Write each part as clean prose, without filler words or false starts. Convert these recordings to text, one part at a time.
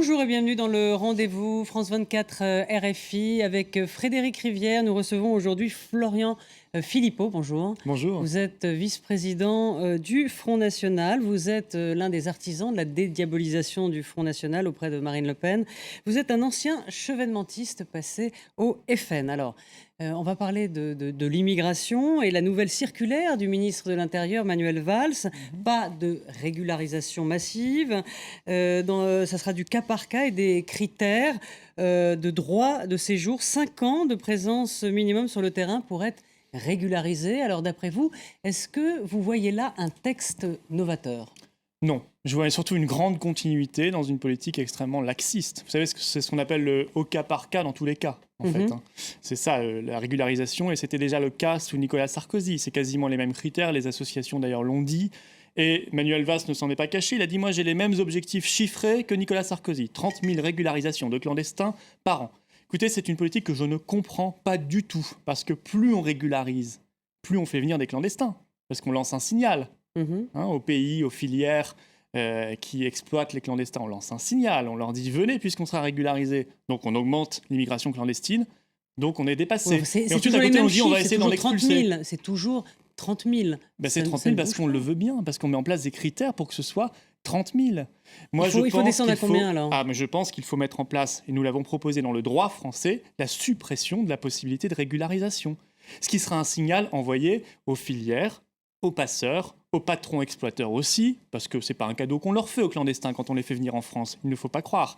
Bonjour et bienvenue dans le rendez-vous France 24 RFI avec Frédéric Rivière. Nous recevons aujourd'hui Florian Philippot. Bonjour. Bonjour. Vous êtes vice-président du Front National. Vous êtes l'un des artisans de la dédiabolisation du Front National auprès de Marine Le Pen. Vous êtes un ancien chevènementiste passé au FN. Alors, on va parler de l'immigration et la nouvelle circulaire du ministre de l'Intérieur, Manuel Valls. Pas de régularisation massive. Ça sera du cas par cas et des critères de droit de séjour. 5 ans de présence minimum sur le terrain pour être régularisé. Alors, d'après vous, est-ce que vous voyez là un texte novateur ? Non, je vois surtout une grande continuité dans une politique extrêmement laxiste. Vous savez, c'est ce qu'on appelle le au cas par cas dans tous les cas, en fait. C'est ça, la régularisation, et c'était déjà le cas sous Nicolas Sarkozy. C'est quasiment les mêmes critères, les associations d'ailleurs l'ont dit. Et Manuel Valls ne s'en est pas caché, il a dit « Moi, j'ai les mêmes objectifs chiffrés que Nicolas Sarkozy. 30 000 régularisations de clandestins par an. » Écoutez, c'est une politique que je ne comprends pas du tout, parce que plus on régularise, plus on fait venir des clandestins, parce qu'on lance un signal. Aux pays, aux filières qui exploitent les clandestins, on lance un signal, on leur dit venez puisqu'on sera régularisé. Donc on augmente l'immigration clandestine, donc on est dépassé. Et ensuite à côté on dit on va essayer d'en expulser. C'est toujours 30 000. C'est 30 000 parce qu'on le veut bien, parce qu'on met en place des critères pour que ce soit 30 000. Il faut descendre à combien alors ? Mais je pense qu'il faut mettre en place, et nous l'avons proposé dans le droit français, la suppression de la possibilité de régularisation. Ce qui sera un signal envoyé aux filières, aux passeurs, aux patrons exploiteurs aussi, parce que c'est pas un cadeau qu'on leur fait aux clandestins quand on les fait venir en France, il ne faut pas croire.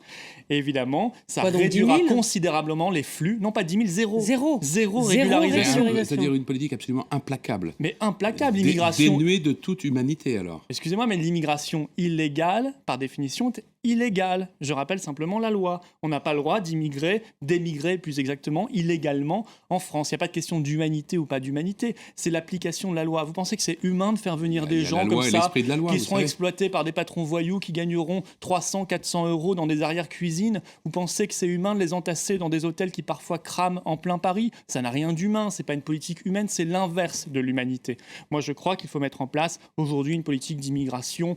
Et évidemment, ça réduira considérablement les flux, non pas 10 000, zéro régularisation. C'est-à-dire une politique absolument implacable. Mais implacable, l'immigration... Dénuée de toute humanité alors. Excusez-moi, mais l'immigration illégale, par définition, est illégale. Je rappelle simplement la loi. On n'a pas le droit d'émigrer plus exactement, illégalement en France. Il n'y a pas de question d'humanité ou pas d'humanité, c'est l'application de la loi. Vous pensez que c'est humain de faire venir des gens comme ça, qui seront exploités par des patrons voyous, qui gagneront 300, 400 euros dans des arrière-cuisines? Vous pensez que c'est humain de les entasser dans des hôtels qui parfois crament en plein Paris? Ça n'a rien d'humain, c'est pas une politique humaine, c'est l'inverse de l'humanité. Moi, je crois qu'il faut mettre en place aujourd'hui une politique d'immigration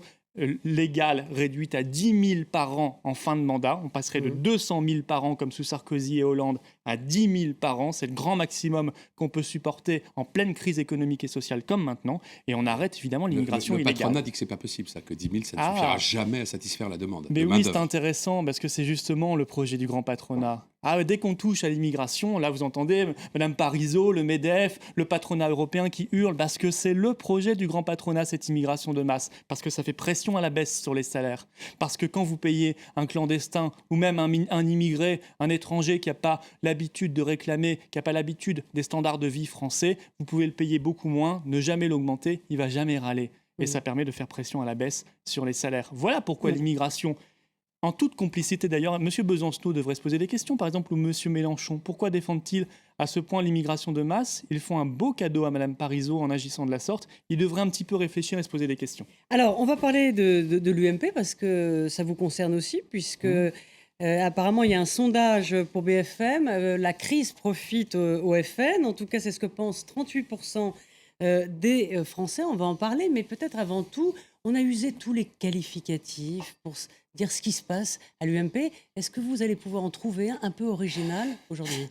légale réduite à 10 000 par an en fin de mandat. On passerait de 200 000 par an comme sous Sarkozy et Hollande à 10 000 par an. C'est le grand maximum qu'on peut supporter en pleine crise économique et sociale comme maintenant. Et on arrête évidemment l'immigration illégale. Le patronat dit que c'est pas possible, ça, que 10 000, ça ne suffira jamais à satisfaire la demande. Mais oui, c'est intéressant parce que c'est justement le projet du grand patronat. Dès qu'on touche à l'immigration, là vous entendez Mme Parisot, le MEDEF, le patronat européen qui hurle parce que c'est le projet du grand patronat, cette immigration de masse, parce que ça fait pression à la baisse sur les salaires, parce que quand vous payez un clandestin ou même un immigré, un étranger qui n'a pas l'habitude de réclamer, qui n'a pas l'habitude des standards de vie français, vous pouvez le payer beaucoup moins, ne jamais l'augmenter, il ne va jamais râler. Et ça permet de faire pression à la baisse sur les salaires. Voilà pourquoi l'immigration... En toute complicité d'ailleurs, M. Besancenot devrait se poser des questions, par exemple, ou M. Mélenchon. Pourquoi défendent-ils à ce point l'immigration de masse? Ils font un beau cadeau à Mme Parisot en agissant de la sorte. Ils devraient un petit peu réfléchir et se poser des questions. Alors, on va parler de l'UMP parce que ça vous concerne aussi, puisque apparemment il y a un sondage pour BFM. La crise profite au FN. En tout cas, c'est ce que pensent 38% des Français. On va en parler, mais peut-être avant tout, on a usé tous les qualificatifs pour dire ce qui se passe à l'UMP. Est-ce que vous allez pouvoir en trouver un peu original aujourd'hui ?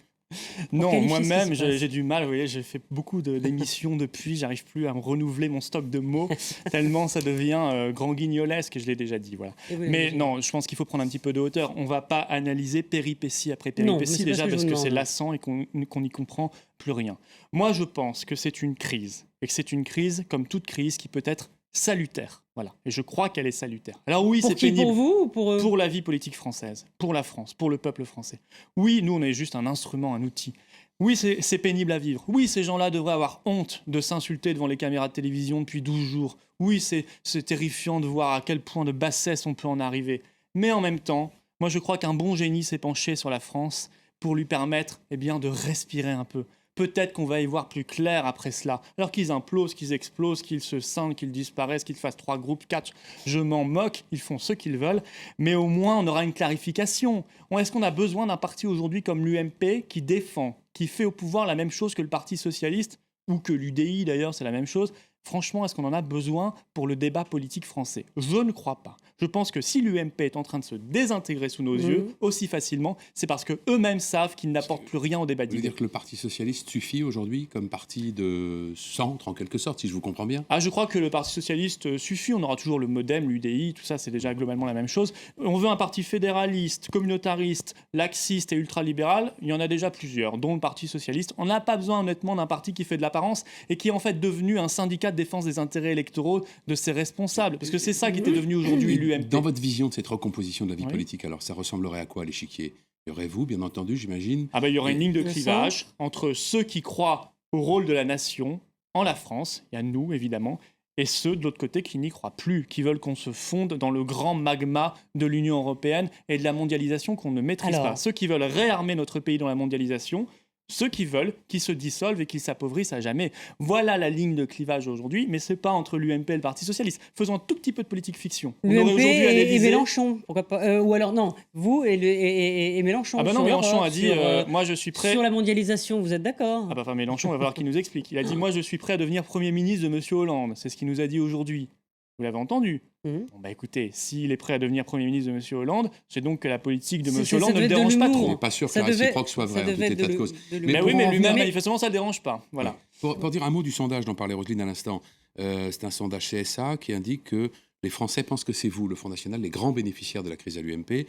Non, moi-même, j'ai du mal. Vous voyez, j'ai fait beaucoup d'émissions depuis. J'arrive plus à me renouveler mon stock de mots tellement ça devient grand guignolesque. Je l'ai déjà dit, voilà. Mais non, je pense qu'il faut prendre un petit peu de hauteur. On va pas analyser péripétie après péripétie déjà parce que c'est lassant et qu'on n'y comprend plus rien. Moi, je pense que c'est une crise et que c'est une crise comme toute crise qui peut être salutaire. Voilà. Et je crois qu'elle est salutaire. Alors oui, c'est pénible. Pour vous ou pour eux ? Pour la vie politique française, pour la France, pour le peuple français. Oui, nous, on est juste un instrument, un outil. Oui, c'est pénible à vivre. Oui, ces gens-là devraient avoir honte de s'insulter devant les caméras de télévision depuis 12 jours. Oui, c'est terrifiant de voir à quel point de bassesse on peut en arriver. Mais en même temps, moi, je crois qu'un bon génie s'est penché sur la France pour lui permettre de respirer un peu. Peut-être qu'on va y voir plus clair après cela. Alors qu'ils implosent, qu'ils explosent, qu'ils se scindent, qu'ils disparaissent, qu'ils fassent 3 groupes, 4, je m'en moque, ils font ce qu'ils veulent. Mais au moins, on aura une clarification. Est-ce qu'on a besoin d'un parti aujourd'hui comme l'UMP qui défend, qui fait au pouvoir la même chose que le Parti socialiste, ou que l'UDI d'ailleurs, c'est la même chose, franchement, est-ce qu'on en a besoin pour le débat politique français? Je ne crois pas. Je pense que si l'UMP est en train de se désintégrer sous nos yeux aussi facilement, c'est parce qu'eux-mêmes savent qu'ils n'apportent plus rien au débat Vous voulez d'idées. dire que le Parti socialiste suffit aujourd'hui comme parti de centre, en quelque sorte, si je vous comprends bien? Ah, je crois que le Parti socialiste suffit. On aura toujours le MoDem, l'UDI, tout ça, c'est déjà globalement la même chose. On veut un parti fédéraliste, communautariste, laxiste et ultralibéral. Il y en a déjà plusieurs, dont le Parti socialiste. On n'a pas besoin, honnêtement, d'un parti qui fait de l'apparence et qui est en fait devenu un syndicat de défense des intérêts électoraux de ses responsables. Parce que c'est ça qui était devenu aujourd'hui l'UMP. Dans votre vision de cette recomposition de la vie Oui. politique, alors ça ressemblerait à quoi l'échiquier? Il y aurait vous, bien entendu, j'imagine. Ah ben, il y aurait une ligne de Le clivage entre ceux qui croient au rôle de la nation en la France, il y a nous évidemment, et ceux de l'autre côté qui n'y croient plus, qui veulent qu'on se fonde dans le grand magma de l'Union européenne et de la mondialisation qu'on ne maîtrise Alors. pas. Ceux qui veulent réarmer notre pays dans la mondialisation, ceux qui veulent qu'ils se dissolvent et qu'ils s'appauvrissent à jamais. Voilà la ligne de clivage aujourd'hui, mais c'est pas entre l'UMP et le Parti socialiste. Faisons un tout petit peu de politique fiction. On aurait L'UMP aujourd'hui à et l'Élysée- Mélenchon, pourquoi pas ou alors non, vous et Mélenchon. Ah bah non, sur Mélenchon l'Europe, a dit moi je suis prêt. sur la mondialisation, vous êtes d'accord? Ah bah enfin Mélenchon, on va voir qu'il nous explique. Il a dit moi je suis prêt à devenir Premier ministre de Monsieur Hollande. C'est ce qu'il nous a dit aujourd'hui. Vous l'avez entendu? Mhm. Bon bah écoutez, s'il est prêt à devenir Premier ministre de Monsieur Hollande, c'est donc que la politique de C'est- Monsieur ça Hollande ne le devait être de dérange pas l'humour. Je trop. n'est pas sûr que Ça la devait- réciproque soit vraie, en tout devait état être de cause. de Mais Mais l'humour. oui, mais Pour en lui-même, venir- manifestement, ça ne le dérange pas. Voilà. Pour dire un mot du sondage dont parlait Roselyne à l'instant, c'est un sondage CSA qui indique que les Français pensent que c'est vous, le Front National, les grands bénéficiaires de la crise à l'UMP.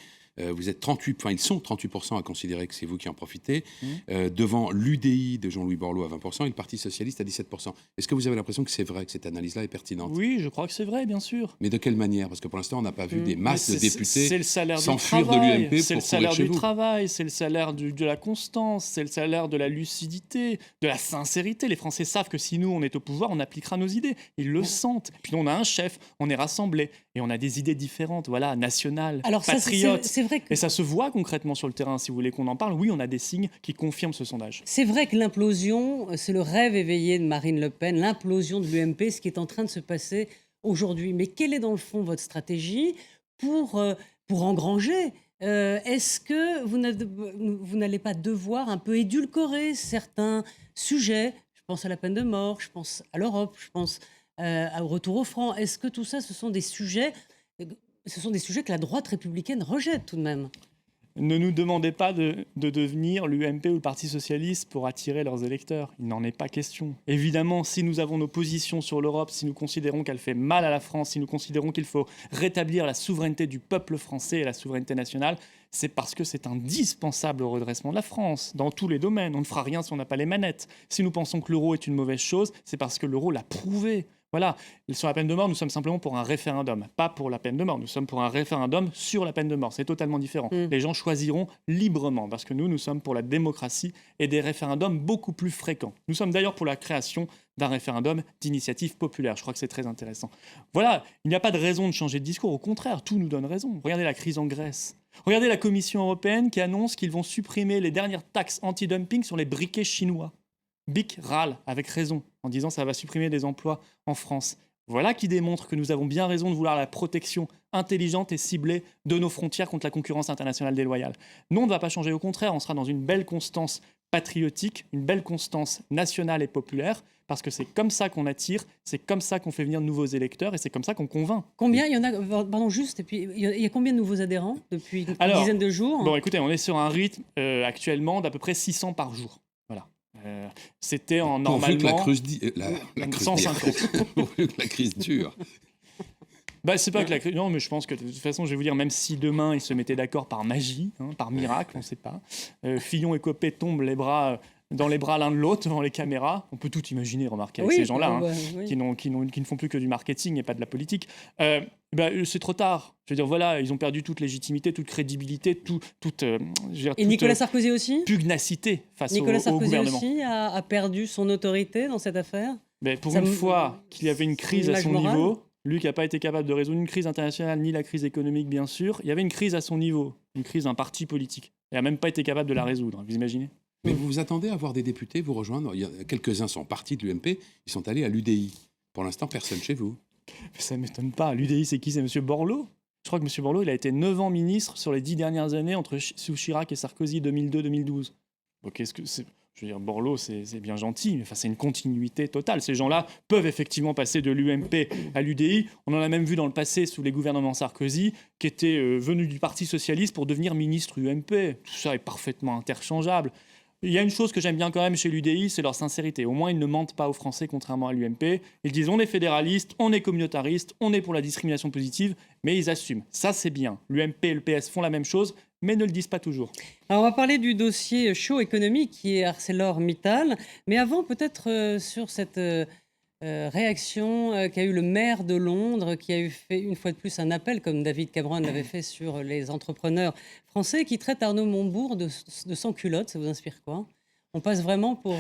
Vous êtes 38, enfin ils sont 38% à considérer que c'est vous qui en profitez, devant l'UDI de Jean-Louis Borloo à 20% et le Parti Socialiste à 17%. Est-ce que vous avez l'impression que c'est vrai, que cette analyse-là est pertinente? Oui, je crois que c'est vrai, bien sûr. Mais de quelle manière? Parce que pour l'instant, on n'a pas vu des masses de Mais c'est députés le salaire du s'enfuir de travail, l'UMP c'est le pour salaire courir chez du vous. travail, c'est le salaire de la constance, c'est le salaire de la lucidité, de la sincérité. Les Français savent que si nous on est au pouvoir, on appliquera nos idées. Ils le sentent. Puis on a un chef, on est rassemblés et on a des idées différentes, voilà, nationales, Alors ça, patriotes. c'est vrai que Et ça se voit concrètement sur le terrain. Si vous voulez qu'on en parle, oui, on a des signes qui confirment ce sondage. c'est vrai que l'implosion, c'est le rêve éveillé de Marine Le Pen, l'implosion de l'UMP, ce qui est en train de se passer aujourd'hui. Mais quelle est dans le fond votre stratégie pour engranger? Est-ce que vous n'allez pas devoir un peu édulcorer certains sujets? Je pense à la peine de mort, je pense à l'Europe, je pense au retour au franc. Est-ce que tout ça, ce sont des sujets que la droite républicaine rejette tout de même? Ne nous demandez pas de devenir l'UMP ou le Parti Socialiste pour attirer leurs électeurs. Il n'en est pas question. Évidemment, si nous avons nos positions sur l'Europe, si nous considérons qu'elle fait mal à la France, si nous considérons qu'il faut rétablir la souveraineté du peuple français et la souveraineté nationale, c'est parce que c'est indispensable au redressement de la France, dans tous les domaines. On ne fera rien si on n'a pas les manettes. Si nous pensons que l'euro est une mauvaise chose, c'est parce que l'euro l'a prouvé. Voilà, sur la peine de mort, nous sommes simplement pour un référendum, pas pour la peine de mort. Nous sommes pour un référendum sur la peine de mort. C'est totalement différent. Les gens choisiront librement, parce que nous sommes pour la démocratie et des référendums beaucoup plus fréquents. Nous sommes d'ailleurs pour la création d'un référendum d'initiative populaire. Je crois que c'est très intéressant. Voilà, il n'y a pas de raison de changer de discours. Au contraire, tout nous donne raison. Regardez la crise en Grèce. Regardez la Commission européenne qui annonce qu'ils vont supprimer les dernières taxes anti-dumping sur les briquets chinois. BIC râle, avec raison, en disant ça va supprimer des emplois en France. Voilà qui démontre que nous avons bien raison de vouloir la protection intelligente et ciblée de nos frontières contre la concurrence internationale déloyale. Non, on ne va pas changer, au contraire, on sera dans une belle constance patriotique, une belle constance nationale et populaire, parce que c'est comme ça qu'on attire, c'est comme ça qu'on fait venir de nouveaux électeurs et c'est comme ça qu'on convainc. Combien il y en a, pardon, juste, et puis il y a combien de nouveaux adhérents depuis une Alors, dizaine de jours? Bon, écoutez, on est sur un rythme actuellement d'à peu près 600 par jour. Voilà. C'était en Pourvu que normalement... la crise, la crise 150. pourvu que la crise dure. Bah, c'est pas que la crise. Non, mais je pense que de toute façon, je vais vous dire, même si demain ils se mettaient d'accord par magie, par miracle, on ne sait pas, Fillon et Copé tombent dans les bras l'un de l'autre devant les caméras. On peut tout imaginer, remarquez, avec Oui, ces gens-là, oui. qui ne font plus que du marketing et pas de la politique. C'est trop tard. Je veux dire, voilà, ils ont perdu toute légitimité, toute crédibilité, toute Et Nicolas Sarkozy aussi? pugnacité face Nicolas au Sarkozy gouvernement. aussi a perdu son autorité dans cette affaire? Mais pour Ça une me- fois qu'il y avait une crise c'est une à image son morale. niveau, lui qui n'a pas été capable de résoudre une crise internationale ni la crise économique, bien sûr, il y avait une crise à son niveau, une crise d'un parti politique. Il n'a même pas été capable de la résoudre, vous imaginez? Mais vous vous attendez à voir des députés vous rejoindre? Quelques-uns sont partis de l'UMP, ils sont allés à l'UDI. Pour l'instant, personne chez vous. Ça ne m'étonne pas. L'UDI, c'est qui? C'est M. Borloo. Je crois que M. Borloo, il a été 9 ans ministre sur les 10 dernières années, sous Chirac et Sarkozy, 2002-2012. Donc, Je veux dire, Borloo, c'est bien gentil, mais enfin, c'est une continuité totale. Ces gens-là peuvent effectivement passer de l'UMP à l'UDI. On en a même vu dans le passé sous les gouvernements Sarkozy, qui étaient venus du Parti socialiste pour devenir ministre UMP. Tout ça est parfaitement interchangeable. Il y a une chose que j'aime bien quand même chez l'UDI, c'est leur sincérité. Au moins, ils ne mentent pas aux Français, contrairement à l'UMP. Ils disent on est fédéraliste, on est communautariste, on est pour la discrimination positive, mais ils assument. Ça, c'est bien. L'UMP et le PS font la même chose, mais ne le disent pas toujours. Alors, on va parler du dossier chaud économique qui est ArcelorMittal. Mais avant, peut-être sur cette réaction qu'a eu le maire de Londres, qui a eu fait une fois de plus un appel, comme David Cameron l'avait fait sur les entrepreneurs français, qui traitent Arnaud Montebourg de sans-culotte. Ça vous inspire quoi? On passe vraiment pour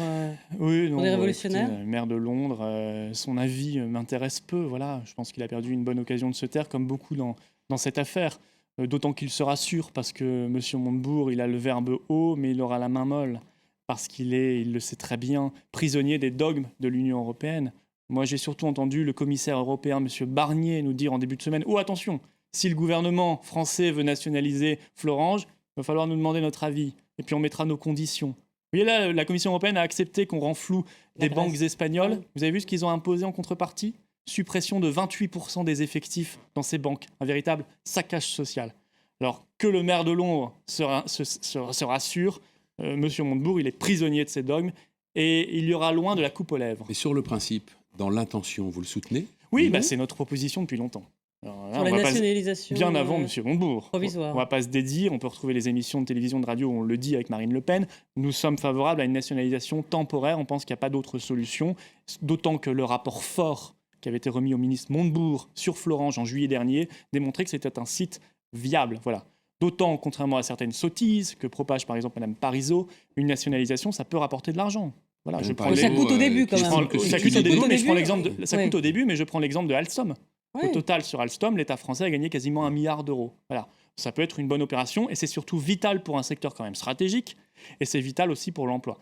Oui, non, des révolutionnaires? écoutez, le maire de Londres, son avis m'intéresse peu. Voilà, je pense qu'il a perdu une bonne occasion de se taire, comme beaucoup dans cette affaire. D'autant qu'il se rassure, parce que M. Montebourg, il a le verbe haut, mais il aura la main molle, parce qu'il est, il le sait très bien, prisonnier des dogmes de l'Union européenne. Moi, j'ai surtout entendu le commissaire européen, M. Barnier, nous dire en début de semaine « Oh, attention, si le gouvernement français veut nationaliser Florange, il va falloir nous demander notre avis, et puis on mettra nos conditions. » Vous voyez là, la Commission européenne a accepté qu'on renfloue des banques espagnoles. Ouais. Vous avez vu ce qu'ils ont imposé en contrepartie? Suppression de 28% des effectifs dans ces banques. Un véritable saccage social. Alors que le maire de Londres se rassure, M. Montebourg, il est prisonnier de ses dogmes et il y aura loin de la coupe aux lèvres. Mais sur le principe, dans l'intention, vous le soutenez? Oui, c'est notre proposition depuis longtemps. Alors là, Sur on la va pas nationalisation bien avant M. Montebourg. provisoire. On ne va pas se dédire, on peut retrouver les émissions de télévision, de radio où on le dit avec Marine Le Pen. Nous sommes favorables à une nationalisation temporaire, on pense qu'il n'y a pas d'autre solution, d'autant que le rapport fort qui avait été remis au ministre Montebourg sur Florange en juillet dernier démontrait que c'était un site viable. Voilà. D'autant, contrairement à certaines sottises que propage par exemple Mme Parisot, une nationalisation, ça peut rapporter de l'argent. Voilà, je prends Ça coûte au début quand je même. prends le- ça coûte au début, mais je prends début, l'exemple de, ça oui. coûte au début, mais je prends l'exemple de Alstom. Oui. Au total, sur Alstom, l'État français a gagné quasiment 1 milliard d'euros. Voilà. Ça peut être une bonne opération et c'est surtout vital pour un secteur quand même stratégique et c'est vital aussi pour l'emploi.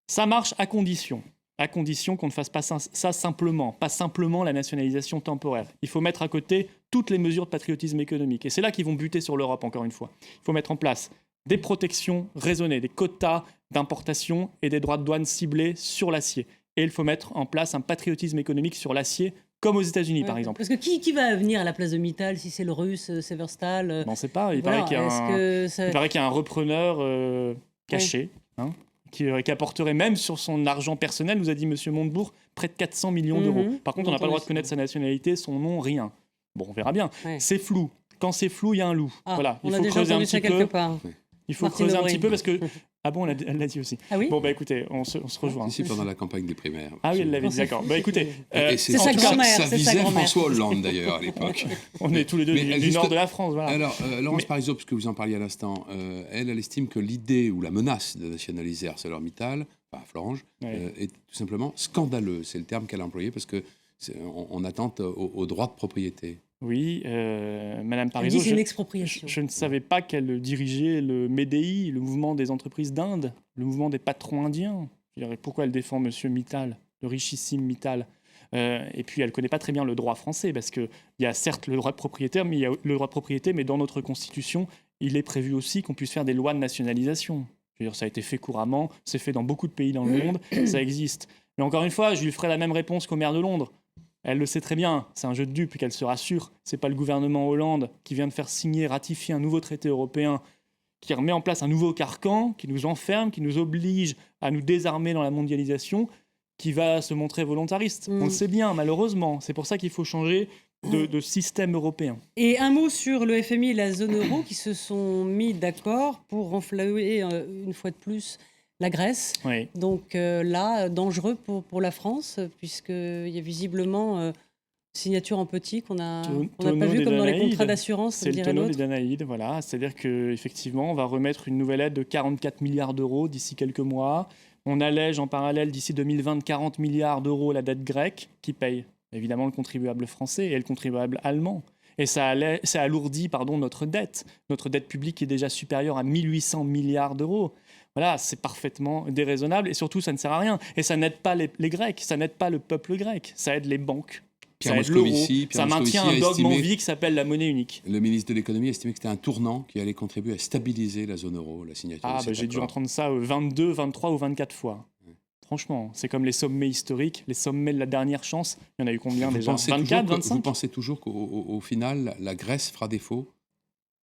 Ça marche à condition qu'on ne fasse pas ça simplement, pas simplement la nationalisation temporaire. Il faut mettre à côté toutes les mesures de patriotisme économique. Et c'est là qu'ils vont buter sur l'Europe, encore une fois. Il faut mettre en place des protections raisonnées, des quotas d'importation et des droits de douane ciblés sur l'acier. Et il faut mettre en place un patriotisme économique sur l'acier, comme aux États-Unis, par exemple. Parce que qui va venir à la place de Mittal, si c'est le russe Severstal On ne sait pas. Il voilà, paraît qu'il y a est-ce que il paraît qu'il y a un repreneur caché, hein, qui apporterait même sur son argent personnel, nous a dit M. Montebourg, près de 400 millions d'euros. Par contre, on n'a pas le droit de connaître sa nationalité, son nom, rien. Bon, on verra bien. Ouais. C'est flou. Quand c'est flou, il y a un loup. Voilà. On Il a faut déjà creuser un entendu ça petit quelque peu. part. Il faut Martine creuser un Aubry. petit peu parce que... Ah bon, elle l'a dit aussi. Ah oui. Bon, bah écoutez, on se rejoint. Ici, pendant la campagne des primaires. Ah oui, elle l'avait dit, d'accord. Bah écoutez, Et c'est en sa tout cas, grand-mère, ça c'est sa visait grand-mère. François Hollande, d'ailleurs, à l'époque. on est tous les deux Mais du juste- nord de la France. Voilà. Alors, Laurence Mais- Parisot, puisque vous en parliez à l'instant, elle estime que l'idée ou la menace de nationaliser ArcelorMittal, enfin Florange, Ouais. est tout simplement scandaleuse. C'est le terme qu'elle a employé parce que on attente au droit de propriété. Oui, Madame Elle dit Parisot, c'est une expropriation. je ne savais pas qu'elle dirigeait le MEDI, le mouvement des entreprises d'Inde, le mouvement des patrons indiens. Je dirais, pourquoi elle défend M. Mittal, le richissime Mittal? Et puis elle ne connaît pas très bien le droit français, parce qu'il y a certes le droit de propriété, mais dans notre Constitution, il est prévu aussi qu'on puisse faire des lois de nationalisation. Je veux dire, ça a été fait couramment, c'est fait dans beaucoup de pays dans le monde, ça existe. Mais encore une fois, je lui ferai la même réponse qu'au maire de Londres. Elle le sait très bien, c'est un jeu de dupes qu'elle se rassure. C'est pas le gouvernement Hollande qui vient de faire ratifier un nouveau traité européen qui remet en place un nouveau carcan, qui nous enferme, qui nous oblige à nous désarmer dans la mondialisation, qui va se montrer volontariste. On le sait bien, malheureusement. C'est pour ça qu'il faut changer de système européen. Et un mot sur le FMI et la zone euro qui se sont mis d'accord pour renflouer une fois de plus la Grèce. Oui. Donc là, dangereux pour la France, puisqu'il y a visiblement signature en petit qu'on n'a pas Tonneau vu des comme dans les Danaïdes. contrats d'assurance, C'est comme le dirait tonneau des l'autre. Danaïdes, voilà. C'est-à-dire qu'effectivement, on va remettre une nouvelle aide de 44 milliards d'euros d'ici quelques mois. On allège en parallèle d'ici 2020 40 milliards d'euros la dette grecque, qui paye évidemment le contribuable français et le contribuable allemand. Et ça alourdit notre dette publique qui est déjà supérieure à 1800 milliards d'euros. Voilà, c'est parfaitement déraisonnable et surtout, ça ne sert à rien. Et ça n'aide pas les Grecs, ça n'aide pas le peuple grec, ça aide les banques. Pierre ça aide l'euro, Moscovici ça maintient un a dogme en estimé- vie qui s'appelle la monnaie unique. Le ministre de l'économie a estimé que c'était un tournant qui allait contribuer à stabiliser la zone euro, la signature Ah, de cet j'ai dû accord. entendre ça 22, 23 ou 24 fois. Franchement, c'est comme les sommets historiques, les sommets de la dernière chance. Il y en a eu combien Vous déjà pensez 24, toujours que- 25 Vous pensez toujours qu'au final, la Grèce fera défaut?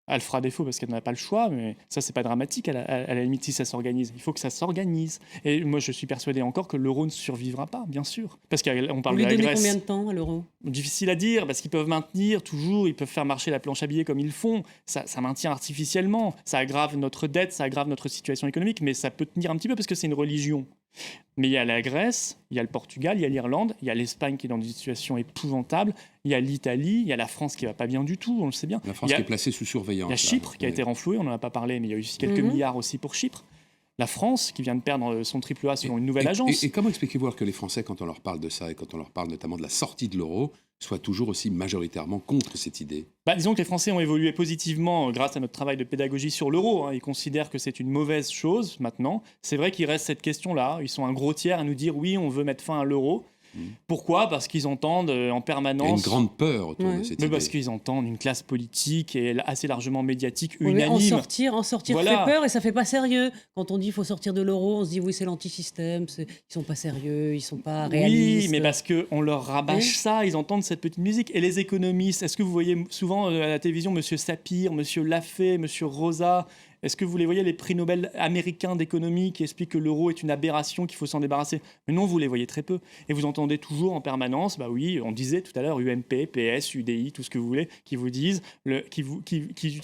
Elle fera défaut parce qu'elle n'a pas le choix, mais ça, c'est pas dramatique à la limite si ça s'organise. Il faut que ça s'organise. Et moi, je suis persuadé encore que l'euro ne survivra pas, bien sûr. Parce qu'on Vous parle lui de la donnez Grèce. combien de temps à l'euro? Difficile à dire, parce qu'ils peuvent maintenir toujours, ils peuvent faire marcher la planche à billets comme ils font. Ça maintient artificiellement. Ça aggrave notre dette, ça aggrave notre situation économique, mais ça peut tenir un petit peu parce que c'est une religion. Mais il y a la Grèce, il y a le Portugal, il y a l'Irlande, il y a l'Espagne qui est dans une situation épouvantable, il y a l'Italie, il y a la France qui va pas bien du tout, on le sait bien. La France Il y a- qui est placée sous surveillance. Il y a là. Chypre qui a Ouais. été renfloué, on n'en a pas parlé, mais il y a eu aussi quelques milliards aussi pour Chypre. La France qui vient de perdre son triple A selon une nouvelle agence. Et comment expliquez-vous alors que les Français, quand on leur parle de ça et quand on leur parle notamment de la sortie de l'euro, soient toujours aussi majoritairement contre cette idée? Disons que les Français ont évolué positivement grâce à notre travail de pédagogie sur l'euro. Ils considèrent que c'est une mauvaise chose maintenant. C'est vrai qu'il reste cette question-là. Ils sont un gros tiers à nous dire oui, on veut mettre fin à l'euro. Pourquoi ? Parce qu'ils entendent en Il y a une permanence... grande peur autour de cette Mais idée. parce qu'ils entendent une classe politique et assez largement médiatique, Oui, mais unanime. en sortir Voilà. fait peur et ça fait pas sérieux. Quand on dit qu'il faut sortir de l'euro, on se dit oui, c'est l'antisystème, ils sont pas sérieux, ils sont pas réalistes. Oui, mais parce qu'on leur rabâche ça, ils entendent cette petite musique. Et les économistes, est-ce que vous voyez souvent à la télévision Monsieur Sapir, Monsieur Lafay, Monsieur Rosa? Est-ce que vous les voyez, les prix Nobel américains d'économie qui expliquent que l'euro est une aberration, qu'il faut s'en débarrasser? Mais non, vous les voyez très peu. Et vous entendez toujours en permanence, oui, on disait tout à l'heure, UMP, PS, UDI, tout ce que vous voulez, qui vous disent, qui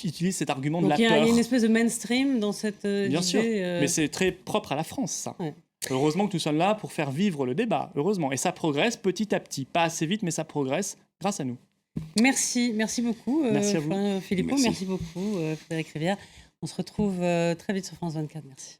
utilisent cet argument de Donc la il y a peur. une espèce de mainstream dans cette Bien idée, sûr, mais c'est très propre à la France, ça. Ouais. Heureusement que nous sommes là pour faire vivre le débat, heureusement. Et ça progresse petit à petit, pas assez vite, mais ça progresse grâce à nous. Merci beaucoup Merci à vous. Philippot, Merci. merci beaucoup Frédéric Rivière. On se retrouve très vite sur France 24, merci.